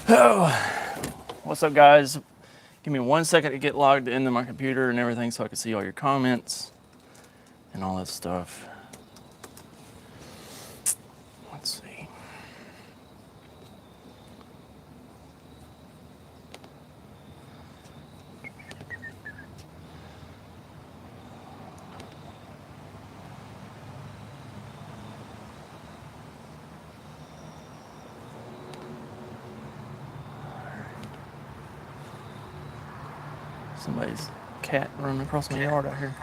Oh, what's up, guys? Give me 1 second to get logged into my computer and everything so I can see all your comments and all that stuff. Let's see. Somebody's cat running across my yard out here.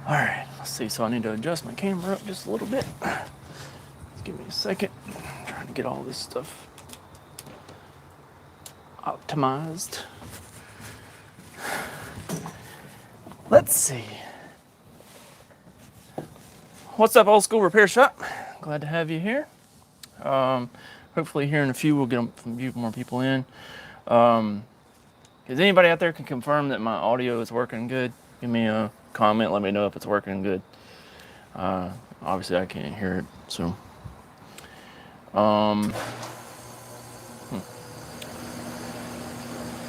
All right, let's see. So I need to adjust my camera up just a little bit. Just give me a second. I'm trying to get all this stuff optimized. Let's see. What's up, Old School Repair Shop? Glad to have you here. Hopefully here in a few we'll get a few more people in. Is anybody out there can confirm that my audio is working good? Give me a comment, let me know if it's working good. Obviously I can't hear it, so.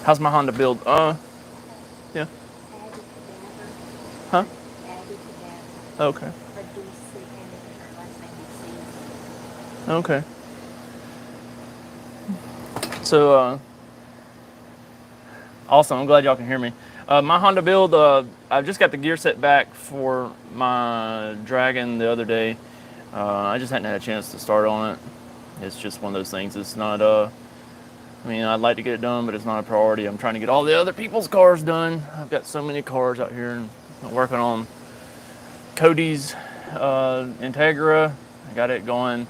How's my Honda build? Yeah. Huh? Okay. Okay. So, awesome. I'm glad y'all can hear me. My Honda build, I just got the gear set back for my Dragon the other day. I just hadn't had a chance to start on it. It's just one of those things. It's not, I mean, I'd like to get it done, but it's not a priority. I'm trying to get all the other people's cars done. I've got so many cars out here, and I'm working on Cody's Integra. I got it going.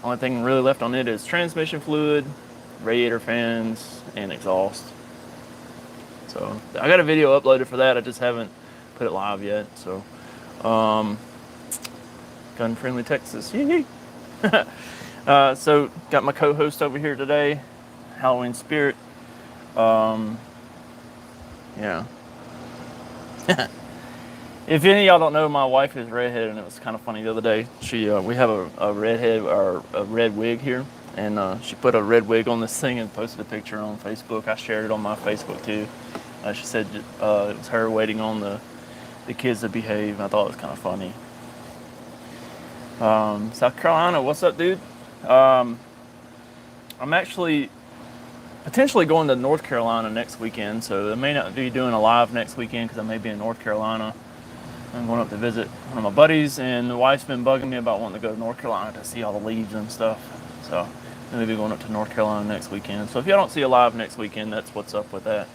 Only thing really left on it is transmission fluid, radiator fans, and exhaust. So I got a video uploaded for that. I just haven't put it live yet. So, Gun Friendly Texas. Yee. So got my co-host over here today, Halloween Spirit. Yeah. If any of y'all don't know, my wife is redhead, and it was kind of funny the other day. We have a redhead or a red wig here, and she put a red wig on this thing and posted a picture on Facebook. I shared it on my Facebook too. She said it was her waiting on the kids to behave. I thought it was kind of funny. South Carolina, what's up, dude? I'm actually potentially going to North Carolina next weekend, so I may not be doing a live next weekend because I may be in North Carolina. I'm going up to visit one of my buddies, and the wife's been bugging me about wanting to go to North Carolina to see all the leaves and stuff. So I'm going to be going up to North Carolina next weekend. So if y'all don't see a live next weekend, that's what's up with that.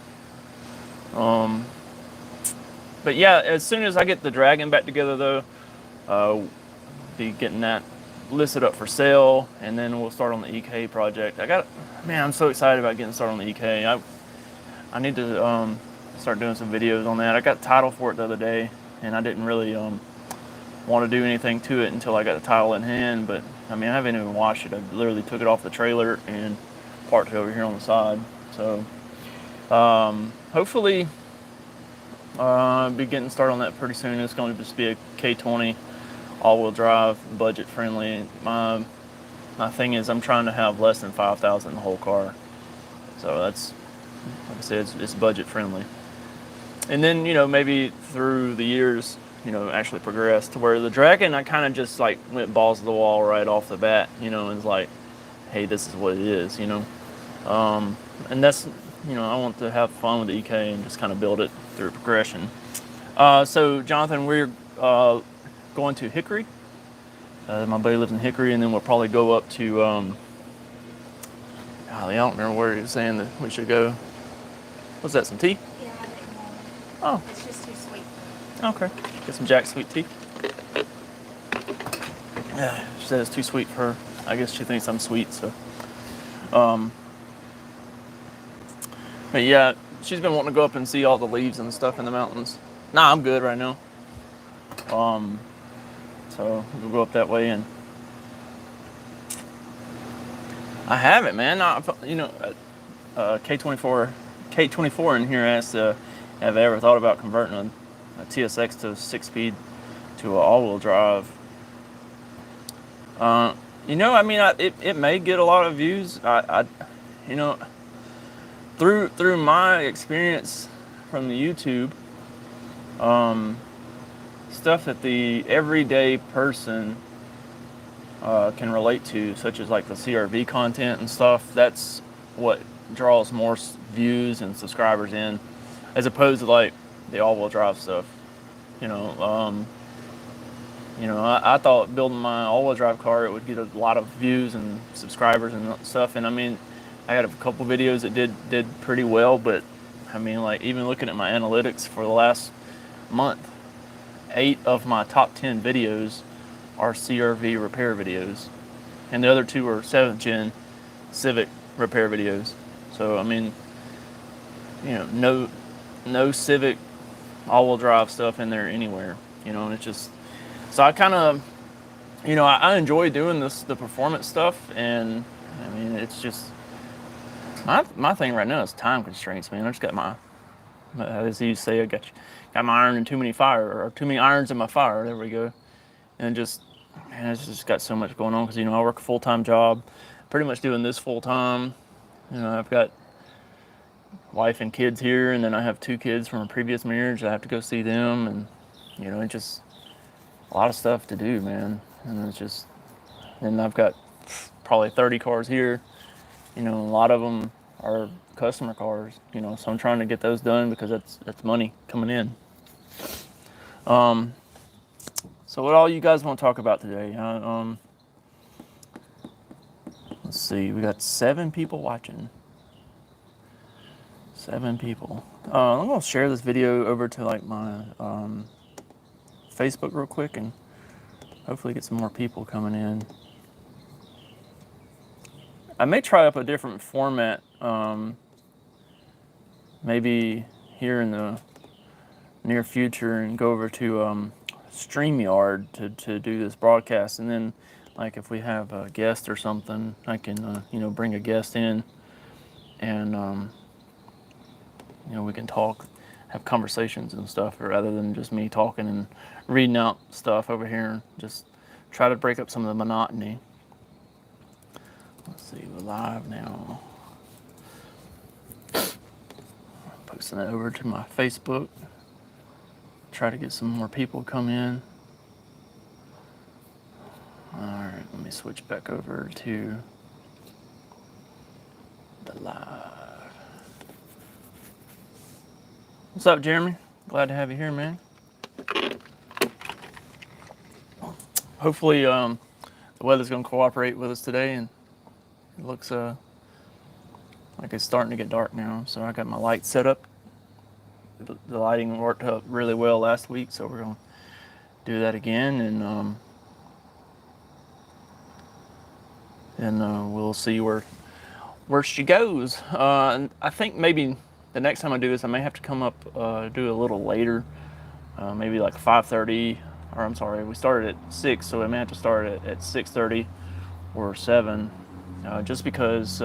But yeah, as soon as I get the Dragon back together, though, be getting that listed up for sale, and then we'll start on the EK project. I'm so excited about getting started on the EK. I need to start doing some videos on that. I got the title for it the other day, and I didn't really want to do anything to it until I got the title in hand. But I mean, I haven't even washed it. I literally took it off the trailer and parked it over here on the side. So hopefully be getting started on that pretty soon. It's going to just be a K20 all-wheel drive, budget friendly. My thing is I'm trying to have less than $5,000 in the whole car. So that's, like I said, it's budget friendly. And then, maybe through the years, actually progress to where the Dragon, I kind of just like went balls to the wall right off the bat, and it's like, hey, this is what it is, and that's, I want to have fun with the EK and just kind of build it through progression. So Jonathan, we're going to Hickory. My buddy lives in Hickory, and then we'll probably go up to, I don't remember where he was saying that we should go. What's that, some tea? Yeah, I didn't want it. Oh. It's just too sweet. Okay. Get some Jack sweet tea. Yeah, she said it's too sweet for her. I guess she thinks I'm sweet, so. But yeah, she's been wanting to go up and see all the leaves and stuff in the mountains. Nah, I'm good right now. So we'll go up that way, and I haven't, man. K24 in here asked, have I ever thought about converting a TSX to 6-speed to an all-wheel drive? I mean, it may get a lot of views. You know, through my experience from the YouTube, um, stuff that the everyday person can relate to, such as like the CRV content and stuff. That's what draws more views and subscribers in, as opposed to like the all-wheel drive stuff. You know, um, I thought building my all-wheel drive car it would get a lot of views and subscribers and stuff. And I mean, I had a couple videos that did pretty well, but I mean, like even looking at my analytics for the last month, 8 of my top 10 videos are CRV repair videos, and the other 2 are 7th gen Civic repair videos. So I mean, no Civic all-wheel drive stuff in there anywhere. And it's just so I kind of I enjoy doing the performance stuff, and I mean it's just my thing right now is time constraints, man. I just got as you say, I got my iron in too many fire, or too many irons in my fire. There we go. And just man, it's just got so much going on because I work a full-time job, pretty much doing this full-time. I've got wife and kids here, and then I have 2 kids from a previous marriage. I have to go see them, and it's just a lot of stuff to do, man. And it's just, and I've got probably 30 cars here. A lot of them are customer cars. So I'm trying to get those done because that's money coming in. So what all you guys want to talk about today? Let's see. We got 7 people watching. 7 people. I'm gonna share this video over to like my Facebook real quick and hopefully get some more people coming in. I may try up a different format, maybe here in the near future, and go over to StreamYard to do this broadcast. And then, like, if we have a guest or something, I can bring a guest in, and we can talk, have conversations and stuff, rather than just me talking and reading out stuff over here. Just try to break up some of the monotony. Let's see, we're live now. Posting it over to my Facebook. Try to get some more people come in. Alright, let me switch back over to the live. What's up, Jeremy? Glad to have you here, man. Hopefully, the weather's going to cooperate with us today, and it looks like it's starting to get dark now. So I got my lights set up. The lighting worked up really well last week, so we're going to do that again, and we'll see where she goes. And I think maybe the next time I do this, I may have to come up do a little later, maybe like 5:30. Or I'm sorry, we started at 6, so I may have to start at 6:30 or 7, just because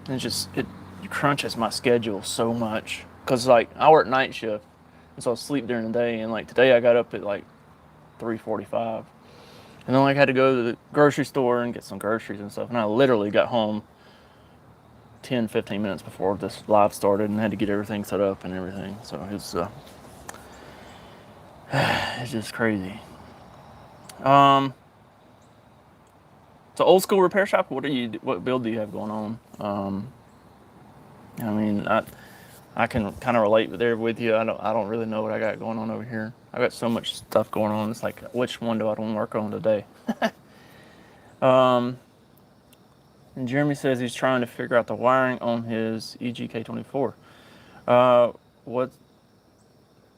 it crunches my schedule so much. Cause like I work night shift, and so I sleep during the day. And like today, I got up at like 3:45, and then like I had to go to the grocery store and get some groceries and stuff. And I literally got home 10-15 minutes before this live started, and had to get everything set up and everything. So it's just crazy. So old school repair shop. What build do you have going on? I mean, I can kind of relate there with you. I don't really know what I got going on over here. I got so much stuff going on. It's like, which one do I want to work on today? And Jeremy says he's trying to figure out the wiring on his EGK24.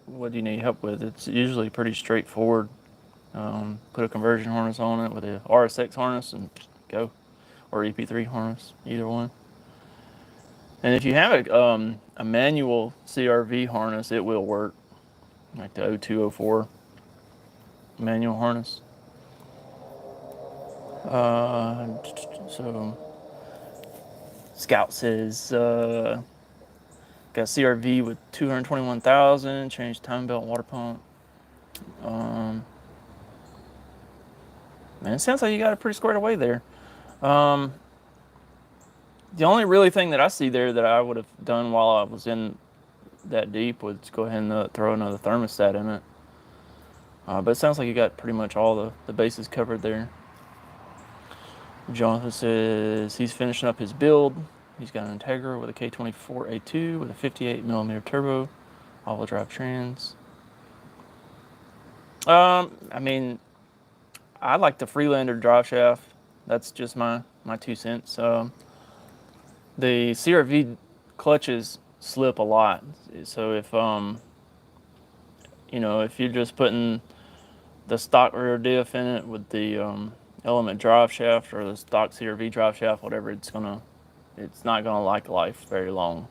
What do you need help with? It's usually pretty straightforward. Put a conversion harness on it with a RSX harness and go, or EP3 harness, either one. And if you have a manual CRV harness, it will work, like the 0204 manual harness. So Scout says got CRV with 221,000, changed time belt, water pump. Man, it sounds like you got it pretty squared away there. Um, the only really thing that I see there that I would have done while I was in that deep was go ahead and throw another thermostat in it. But it sounds like you got pretty much all the bases covered there. Jonathan says he's finishing up his build. He's got an Integra with a K24A2 with a 58mm turbo, all-wheel drive trans. I mean, I like the Freelander drive shaft. That's just my 2 cents. The CRV clutches slip a lot. So if if you're just putting the stock rear diff in it with the Element drive shaft or the stock CRV drive shaft, whatever, it's not gonna like life very long.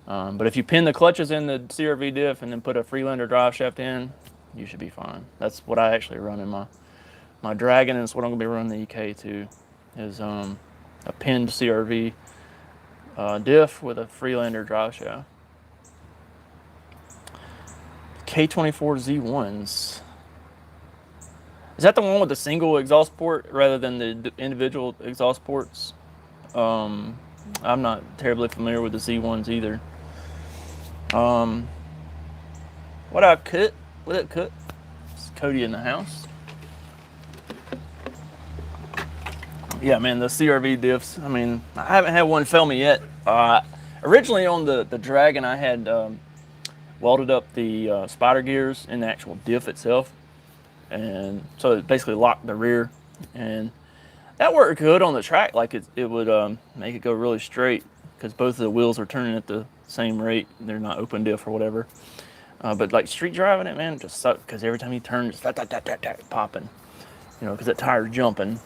But if you pin the clutches in the CRV diff and then put a Freelander drive shaft in, you should be fine. That's what I actually run in my Dragon, and it's what I'm gonna be running the EK to, is a pinned CRV diff with a Freelander drive shaft. K24 Z1s. Is that the one with the single exhaust port rather than the individual exhaust ports? I'm not terribly familiar with the Z1s either. What up, Cut? What up, Cut? It's Cody in the house. Yeah, man, the CRV diffs. I mean, I haven't had one fail me yet. Originally on the Dragon, I had welded up the spider gears in the actual diff itself, and so it basically locked the rear, and that worked good on the track. Like it would make it go really straight because both of the wheels are turning at the same rate. They're not open diff or whatever. But like street driving it, man, it just sucked because every time you turn, it's popping, because that tire's jumping.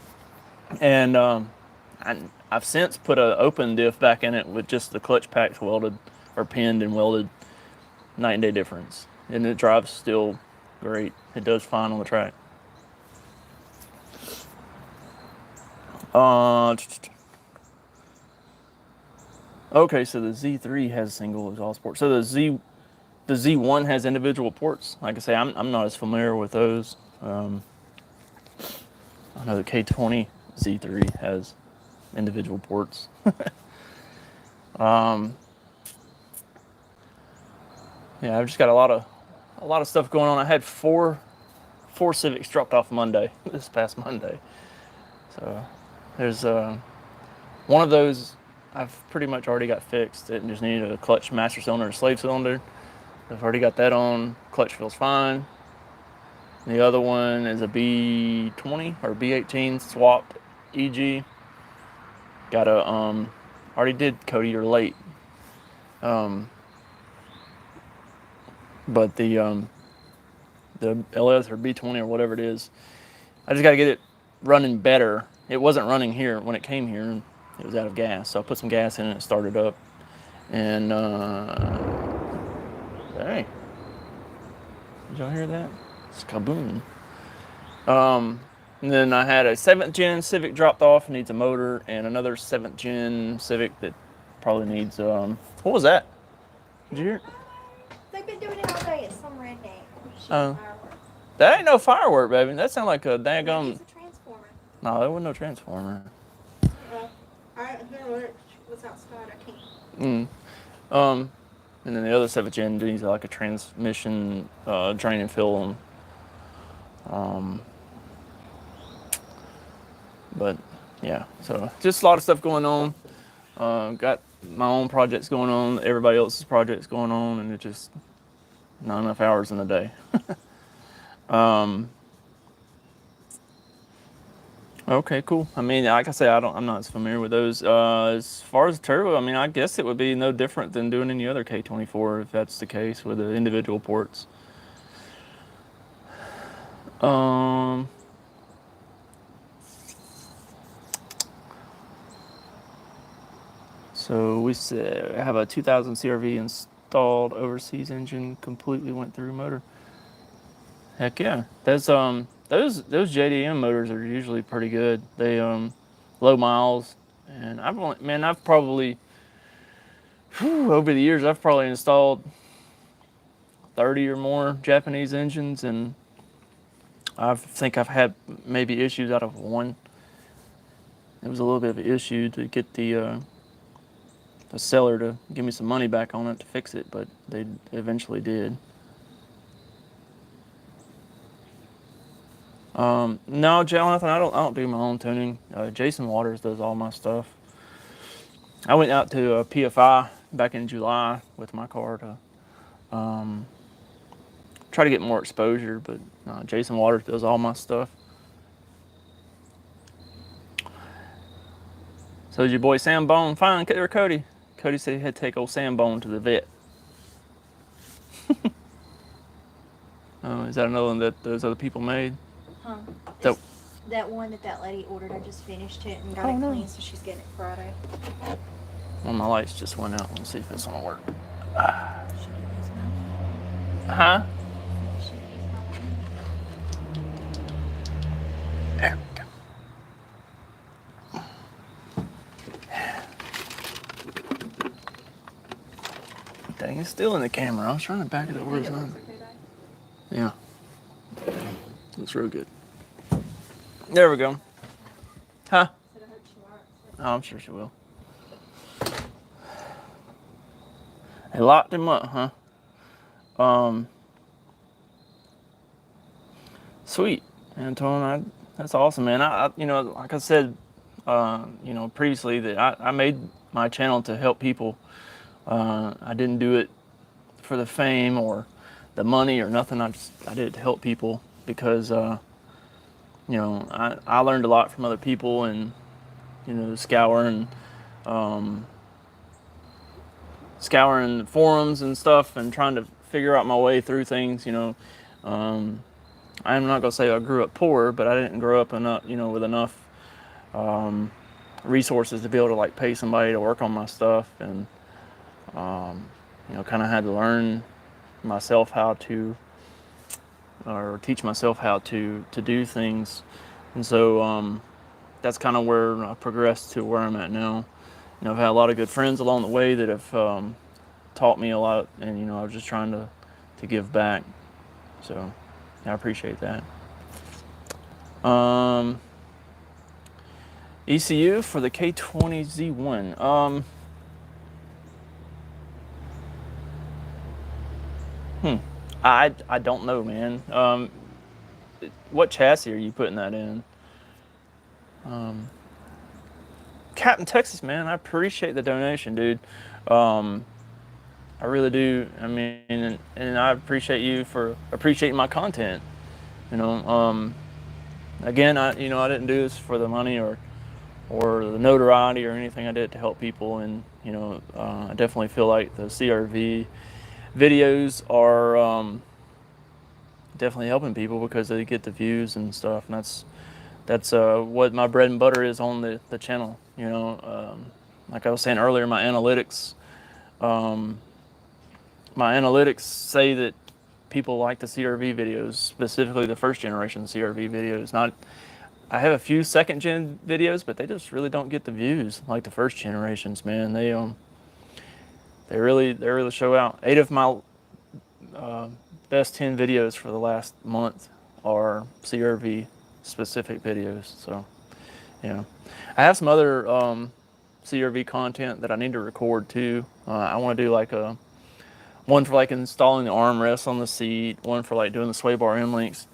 And I've since put an open diff back in it with just the clutch packs welded or pinned and welded. Night and day difference, and it drives still great. It does fine on the track. Okay, so the Z3 has single exhaust port. So the Z1 has individual ports. Like I say, I'm not as familiar with those. I know the K20 Z3 has individual ports. Yeah, I've just got a lot of stuff going on. I had four Civics dropped off Monday, this past Monday. So there's one of those I've pretty much already got fixed. It just needed a clutch master cylinder and slave cylinder. I've already got that on. Clutch feels fine. The other one is a B20 or B18 swapped EG. Got a already did Cody, you're late. But the LS or B20 or whatever it is, I just got to get it running better. It wasn't running here when it came here, and it was out of gas. So I put some gas in it and it started up. And hey, did y'all hear that? It's kaboom. And then I had a 7th gen Civic dropped off, needs a motor, and another 7th gen Civic that probably needs what was that? Did you hear? They've been doing it all day. It's some redneck. Oh. That ain't no firework, baby. That sounds like a daggum. It's a transformer. No, that wasn't no transformer. I was outside. I can't. And then the other 7th gen needs like a transmission drain and fill on. But yeah, so just a lot of stuff going on. Got my own projects going on, everybody else's projects going on, and it's just not enough hours in the day. Okay, cool. I mean, like I say, I'm not as familiar with those. As far as turbo, I mean, I guess it would be no different than doing any other K24 if that's the case with the individual ports. So we have a 2000 CRV installed overseas engine, completely went through motor. Heck yeah, those JDM motors are usually pretty good. They low miles, and I've probably over the years I've probably installed 30 or more Japanese engines, and I think I've had maybe issues out of one. It was a little bit of an issue to get the seller to give me some money back on it to fix it, but they eventually did. No, Jonathan, I don't do my own tuning. Jason Waters does all my stuff. I went out to PFI back in July with my car to try to get more exposure, but Jason Waters does all my stuff. So is your boy Sam Bone fine? Or Cody? Cody said he had to take old Sam Bone to the vet. Is that another one that those other people made? Huh? That, That one that lady ordered, I just finished it and got Oh, it no. clean, so she's getting it Friday. well, my lights just went out. Let's see if it's gonna work. Should you use my Huh? Should you use my There we go. Dang, it's still in the camera. I was trying to back it up where it's not. Yeah. Looks real good. There we go. Huh? Said I hope she likes it. Oh, I'm sure she will. They locked him up, huh? Sweet, Antoine. That's awesome, man. Like I said, previously that I made my channel to help people. I didn't do it for the fame or the money or nothing. I did it to help people because, I learned a lot from other people and, scouring forums and stuff and trying to figure out my way through things, I'm not gonna say I grew up poor, but I didn't grow up enough, with enough resources to be able to like pay somebody to work on my stuff, and kind of had to learn myself how to, or teach myself how to do things, and so that's kind of where I progressed to where I'm at now. I've had a lot of good friends along the way that have taught me a lot, and I was just trying to give back. So I appreciate that. ECU for the K20Z1. I don't know, man. What chassis are you putting that in? Captain Texas, man, I appreciate the donation, dude. I really do. I mean, and I appreciate you for appreciating my content. Again, I didn't do this for the money or the notoriety or anything. I did it to help people, and I definitely feel like the CRV videos are definitely helping people because they get the views and stuff, and that's what my bread and butter is on the channel. Like I was saying earlier, my analytics say that people like the CRV videos, specifically the first generation CRV videos. I have a few second gen videos, but they just really don't get the views like the first generations, man. They really show out. 8 of my best 10 videos for the last month are CRV specific videos. So, I have some other CRV content that I need to record too. I want to do like one for like installing the armrest on the seat, one for like doing the sway bar end links,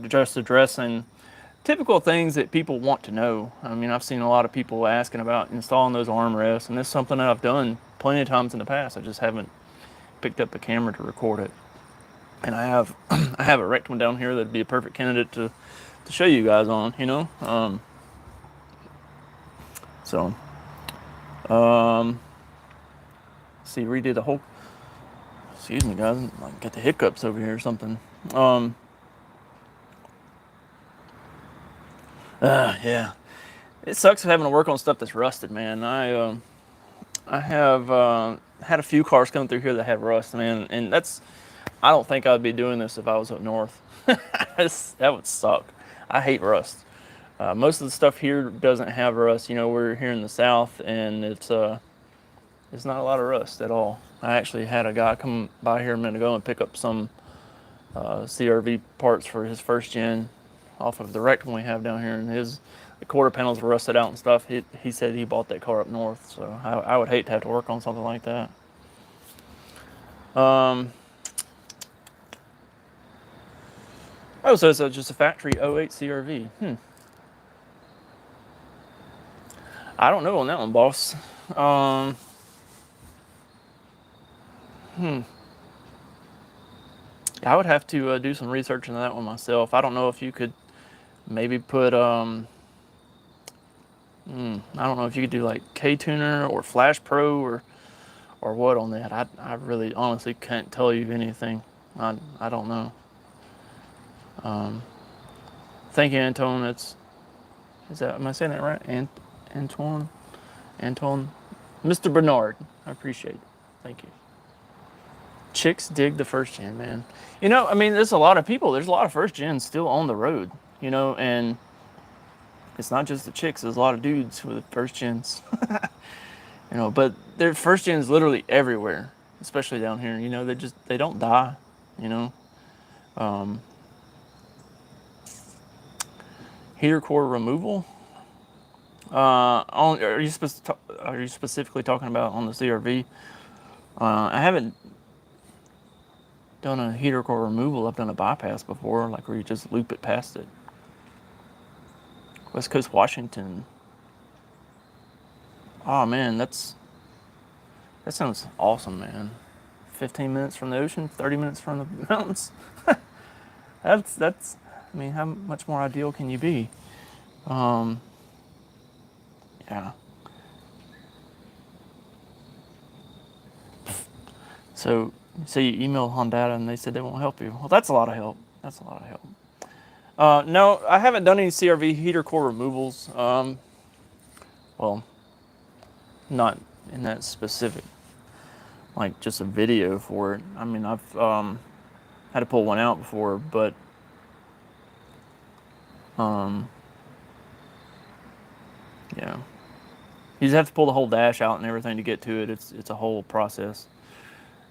just addressing typical things that people want to know. I mean, I've seen a lot of people asking about installing those armrests, and it's something that I've done plenty of times in the past. I just haven't picked up the camera to record it. And I have a wrecked one down here that'd be a perfect candidate to show you guys on, So, see, redid the whole. Excuse me, guys. I got the hiccups over here or something. Yeah, it sucks having to work on stuff that's rusted, man. I have had a few cars come through here that have rust, man, and I don't think I'd be doing this if I was up north. That would suck. I hate rust. Most of the stuff here doesn't have rust. We're here in the south, and it's not a lot of rust at all. I actually had a guy come by here a minute ago and pick up some CRV parts for his first gen off of the Rectum we have down here, and the quarter panels were rusted out and stuff. He said he bought that car up north, so I would hate to have to work on something like that. Oh, so it's just a factory '08 CRV. I don't know on that one, boss. I would have to do some research into that one myself. I don't know if you could maybe put I don't know if you could do like K-Tuner or Flash Pro or what on that. I really honestly can't tell you anything. I don't know. Thank you, Anton. Am I saying that right? Antoine? Mr. Bernard. I appreciate it. Thank you. Chicks dig the first gen, man. I mean, there's a lot of people. There's a lot of first gens still on the road, and it's not just the chicks. There's a lot of dudes with first gens, but their first gens literally everywhere, especially down here. They don't die, you know. Heater core removal. Are you specifically talking about on the CRV? I haven't done a heater core removal. I've done a bypass before, like where you just loop it past it. West Coast Washington. Oh man, that sounds awesome, man. 15 minutes from the ocean, 30 minutes from the mountains. that's I mean, how much more ideal can you be? Yeah. So you emailed Honda and they said they won't help you. Well, that's a lot of help. No, I haven't done any CRV heater core removals. Well, not in that specific, like just a video for it. I mean, I've had to pull one out before, but yeah, you just have to pull the whole dash out and everything to get to it. It's a whole process.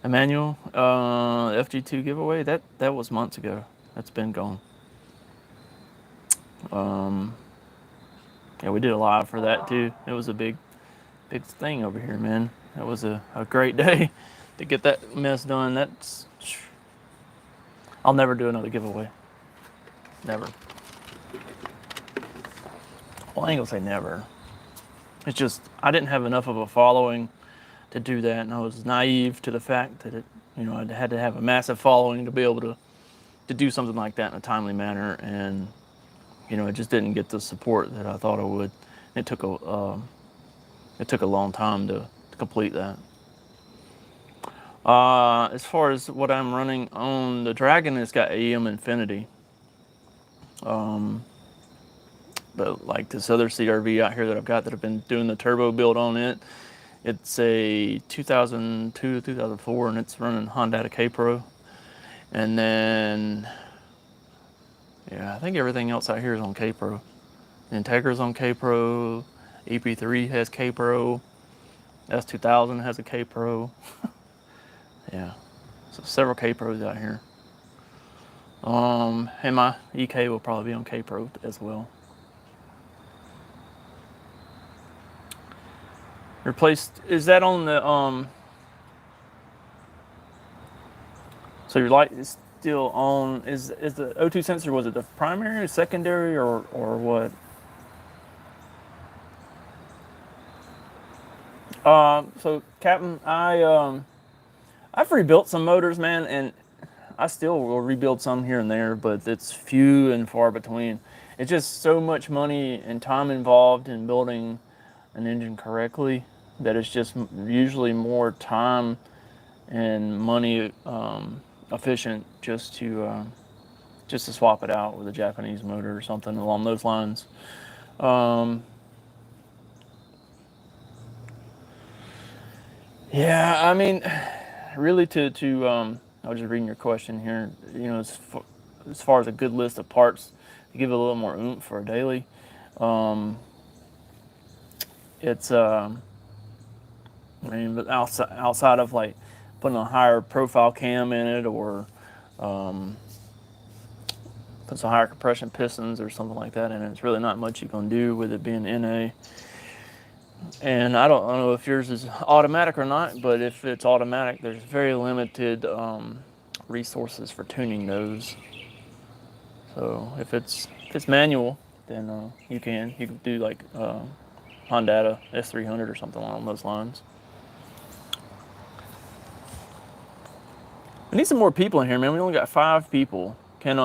Emmanuel, FG2 giveaway, that was months ago. That's been gone. Yeah, we did a live for that too. It was a big thing over here, man. That was a great day to get that mess done. I'll never do another giveaway. Never. Well, I ain't gonna say never. It's just I didn't have enough of a following to do that, and I was naive to the fact that I had to have a massive following to be able to do something like that in a timely manner, and it just didn't get the support that I thought it would. It took a long time to complete that. As far as what I'm running on the Dragon, it's got AEM Infinity. But like this other CRV out here that I've got that I've been doing the turbo build on it, it's a 2002 2004, and it's running Honda K-Pro. And then, yeah, I think everything else out here is on K-Pro. The Integra's on K-Pro, EP3 has K-Pro, S2000 has a K-Pro. Yeah, so several K-Pros out here. And my EK will probably be on K-Pro as well. Replaced, is that on the, so your light is still on, is the O2 sensor, was it the primary, secondary, or what? So Captain, I've rebuilt some motors, man, and I still will rebuild some here and there, but it's few and far between. It's just so much money and time involved in building an engine correctly that it's just usually more time and money efficient just to swap it out with a Japanese motor or something along those lines. Yeah, I mean, really I was just reading your question here. As far as a good list of parts to give it a little more oomph for a daily, it's I mean, but outside of like putting a higher profile cam in it, or put some higher compression pistons or something like that in it. It's really not much you can do with it being NA. And I don't know if yours is automatic or not, but if it's automatic, there's very limited resources for tuning those. So if it's manual, then you can do like Honda S300 or something along those lines. We need some more people in here, man. We only got 5 people. Can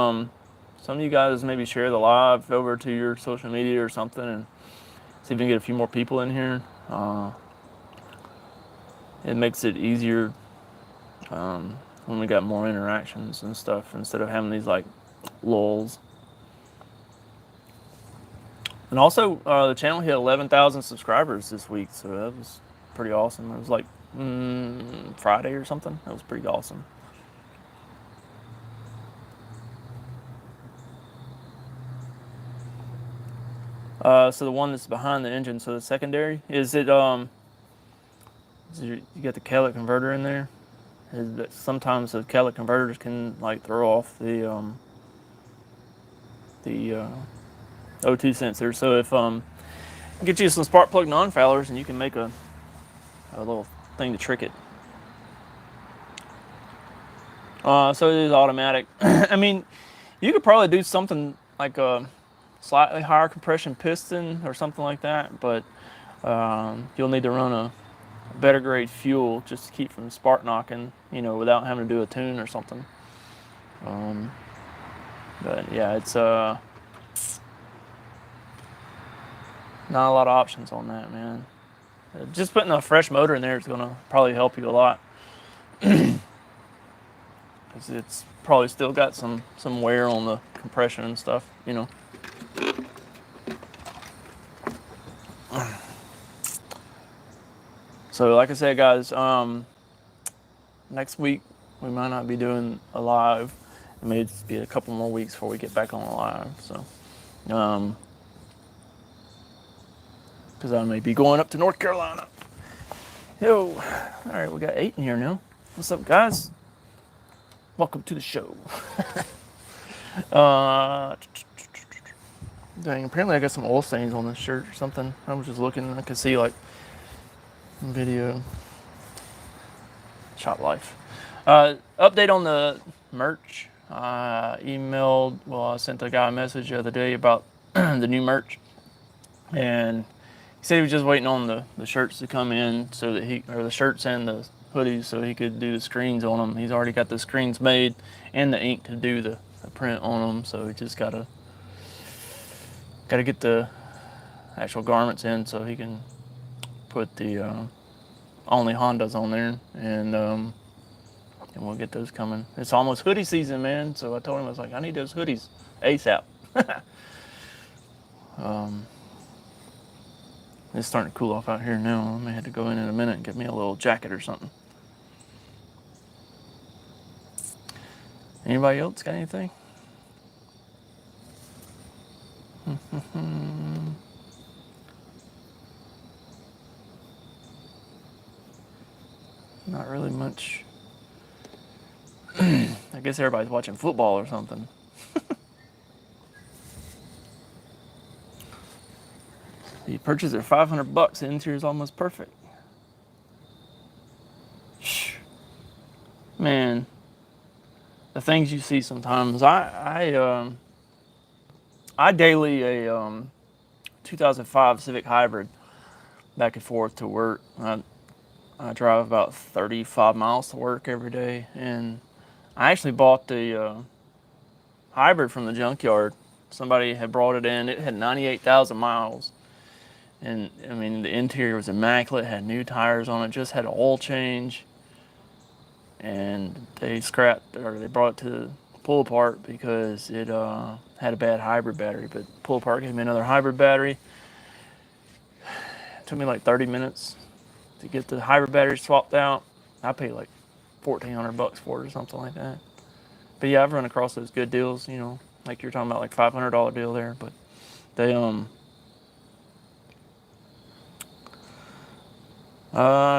some of you guys maybe share the live over to your social media or something and see if we can get a few more people in here? It makes it easier when we got more interactions and stuff instead of having these like lulls. And also, the channel hit 11,000 subscribers this week, so that was pretty awesome. It was like Friday or something. That was pretty awesome. So the one that's behind the engine, so the secondary, is it you got the catalytic converter in there? Sometimes the catalytic converters can like throw off the O2 sensor. So if get you some spark plug non-foulers and you can make a little thing to trick it. So it is automatic. I mean, you could probably do something like a slightly higher compression piston or something like that, but you'll need to run a better grade fuel just to keep from spark knocking, without having to do a tune or something. But yeah, it's not a lot of options on that, man. Just putting a fresh motor in there is gonna probably help you a lot. Because it's probably still got some wear on the compression and stuff, So like I said, guys, next week we might not be doing a live. It may just be a couple more weeks before we get back on the live. So, because I may be going up to North Carolina. Yo, all right, we got 8 in here now. What's up, guys? Welcome to the show. Dang, apparently I got some oil stains on this shirt or something. I was just looking, I could see like video. Shop life. Update on the merch. I sent the guy a message the other day about the new merch, and he said he was just waiting on the shirts to come in so that the shirts and the hoodies so he could do the screens on them. He's already got the screens made and the ink to do the print on them, so he just gotta get the actual garments in so he can put the only Hondas on there, and we'll get those coming. It's almost hoodie season, man, so I told him, I was like, I need those hoodies ASAP. It's starting to cool off out here now. I may have to go in a minute and get me a little jacket or something. Anybody else got anything? Not really much. I guess everybody's watching football or something. You purchased it for $500. The interior is almost perfect. Man, the things you see sometimes. I daily a 2005 Civic Hybrid back and forth to work. I drive about 35 miles to work every day, and I actually bought the hybrid from the junkyard. Somebody had brought it in. It had 98,000 miles. And I mean, the interior was immaculate, had new tires on it, just had an oil change. And they brought it to pull apart because it had a bad hybrid battery. But pull apart gave me another hybrid battery. It took me like 30 minutes to get the hybrid battery swapped out. I paid like $1,400 for it or something like that. But yeah, I've run across those good deals, like you're talking about, like $500 deal there. But they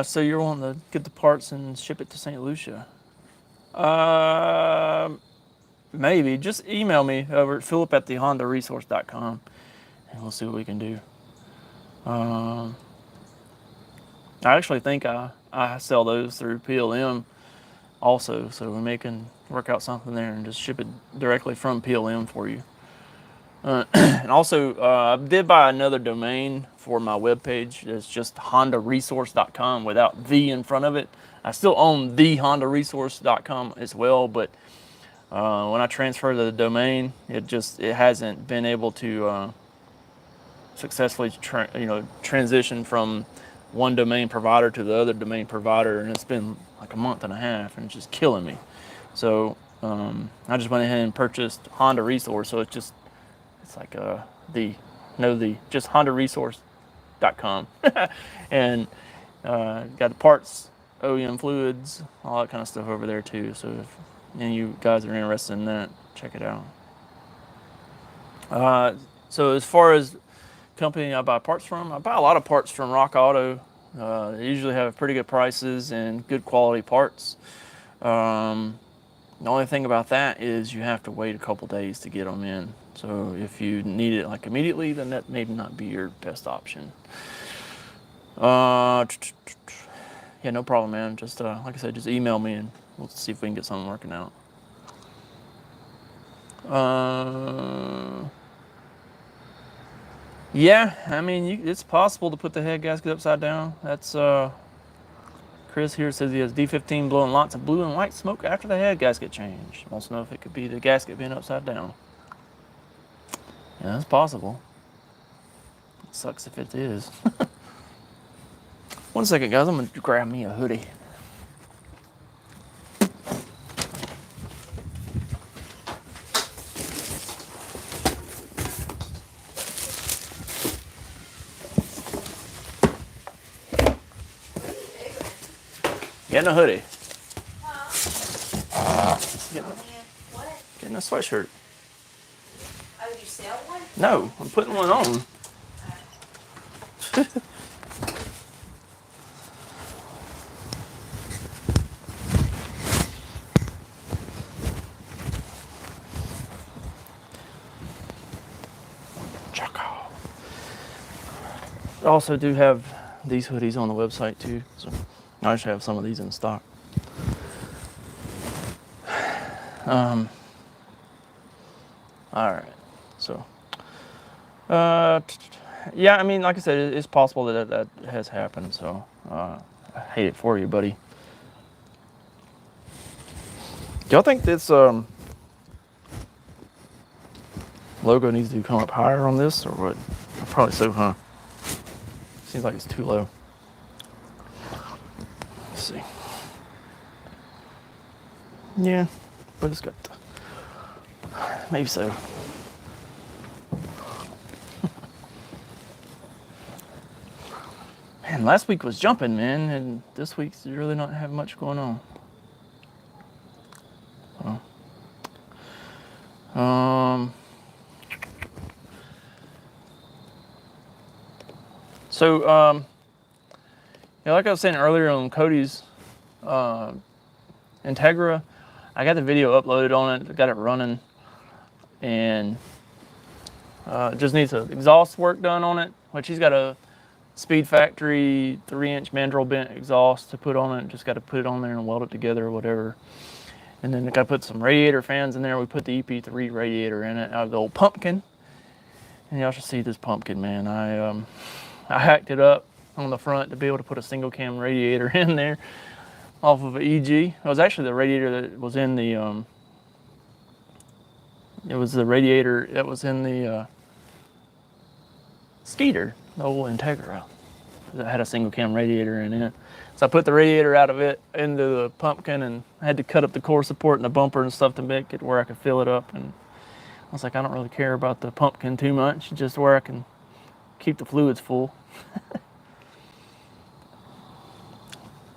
so you're wanting to get the parts and ship it to St. Lucia. maybe just email me over at Phillip at thehondaresource.com, and we'll see what we can do. I actually think I sell those through PLM also, so we may can work out something there and just ship it directly from PLM for you. And also, I did buy another domain for my webpage. It's just HondaResource.com without the in front of it. I still own the HondaResource.com as well, but when I transfer the domain, it hasn't been able to successfully transition from one domain provider to the other domain provider, and it's been like a month and a half, and it's just killing me. So I just went ahead and purchased Honda Resource. So it's like just HondaResource.com, and got the parts, OEM fluids, all that kind of stuff over there too. So if any of you guys are interested in that, check it out. So as far as company I buy parts from, I buy a lot of parts from Rock Auto. They usually have pretty good prices and good quality parts. The only thing about that is you have to wait a couple days to get them in. So if you need it like immediately, then that may not be your best option. Yeah, no problem, man. Just like I said, just email me and we'll see if we can get something working out. Yeah, I mean, it's possible to put the head gasket upside down. That's Chris here says he has D15 blowing lots of blue and white smoke after the head gasket change. Wants to know if it could be the gasket being upside down. Yeah, that's possible. It sucks if it is. 1 second, guys. I'm gonna grab me a hoodie. Getting a hoodie. Getting a sweatshirt. Oh, you sell one? No, I'm putting one on. Choco. I also do have these hoodies on the website too, so I just have some of these in stock. All right, so yeah, I mean, like I said, it's possible that has happened. So I hate it for you, buddy. Do y'all think this logo needs to come up higher on this, or what? Probably so, huh? Seems like it's too low. Let's see. Yeah, but it's got maybe so. Man, last week was jumping, man, and this week's really not having much going on. Yeah, like I was saying earlier on Cody's Integra, I got the video uploaded on it, got it running, and just needs some exhaust work done on it, which he's got a Speed Factory 3-inch mandrel bent exhaust to put on it. Just got to put it on there and weld it together or whatever. And then I got to put some radiator fans in there. We put the EP3 radiator in it out of the old pumpkin. And y'all should see this pumpkin, man. I hacked it up on the front to be able to put a single cam radiator in there off of an EG. It was actually the radiator that was in the it was the radiator that was in the Skeeter, the old Integra, that had a single cam radiator in it. So I put the radiator out of it into the pumpkin, and I had to cut up the core support and the bumper and stuff to make it where I could fill it up. And I was like, I don't really care about the pumpkin too much, just where I can keep the fluids full.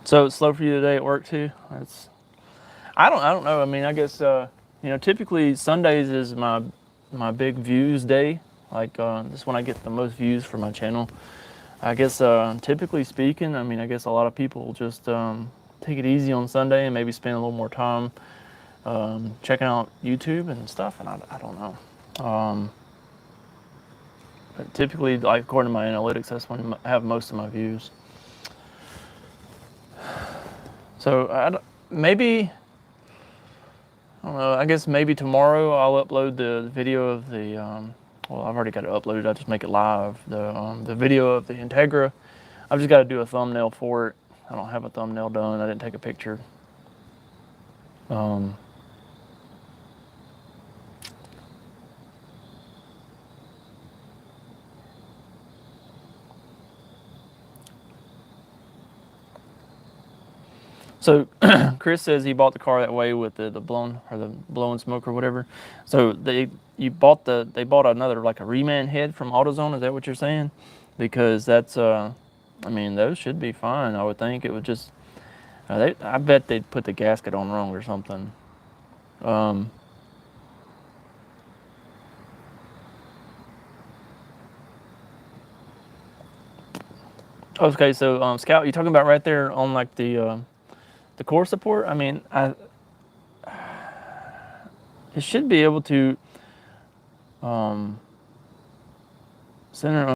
So it's slow for you today at work too? I don't know. I mean, I guess typically Sundays is my big views day. Like this is when I get the most views for my channel. I guess typically speaking, I guess a lot of people just take it easy on Sunday and maybe spend a little more time checking out YouTube and stuff, and I don't know. But typically, like according to my analytics, that's when I have most of my views. So maybe, I don't know. I guess maybe tomorrow I'll upload the video of the. Well, I've already got it uploaded. I just make it live. The video of the Integra. I've just got to do a thumbnail for it. I don't have a thumbnail done. I didn't take a picture. So Chris says he bought the car that way with the blown or the blowing smoke or whatever. So they bought another like a reman head from AutoZone. Is that what you're saying? Because that's I mean those should be fine. I would think it would just I bet they'd put the gasket on wrong or something. Okay, so Scout, you talking about right there on like the core support? I mean, it should be able to center